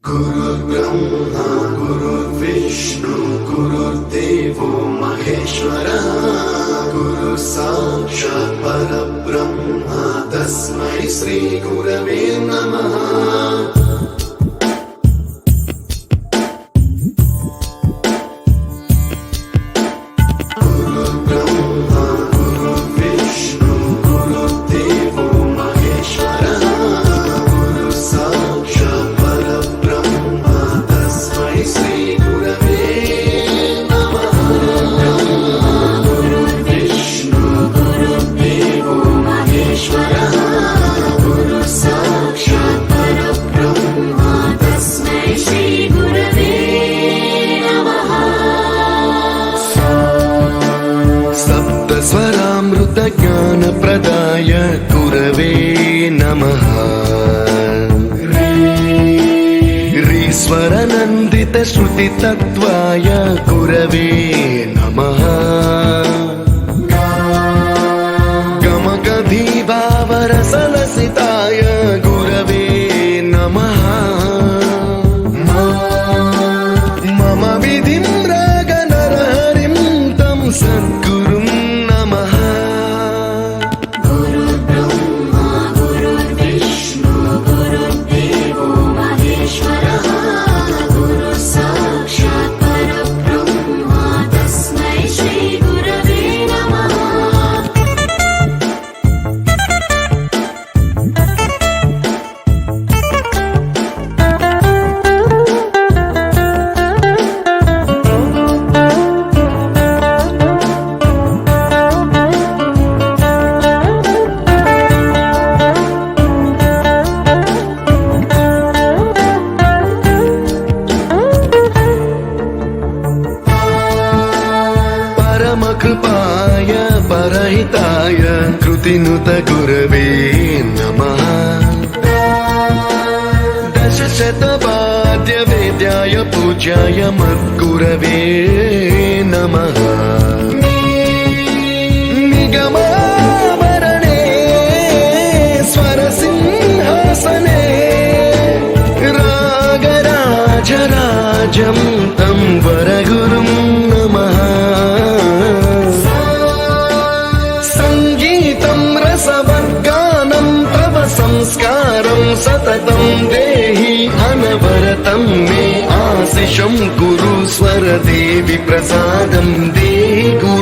गुरुर्ब्रह्मा गुरुर्विष्णु गुरुर्देवो महेश्वरः गुरु साक्षात् परब्रह्म तस्मै श्री गुरवे नमः। ज्ञानप्रदाय गुरवे नमः। ऋस्वरनन्दित श्रुतितत्त्वाय गुरवे नमः। गमगधीभावरसलसिताय गुरवे नमः। मम विधिं रागनरहरिं तं सद्गुरुं नमः। कृपाय परहिताय कृतिनुत गुरवे नमः। दशशतवाद्य वेद्याय पूज्याय मद्गुरवे नमः। निगमाभरणे स्वरसिंहासने रागराजराजं तं वरगुरुं नमः। संस्कारं सततं देहि अनवरतं मे आशिषं कुरु स्वरदेवि प्रसादं देहि।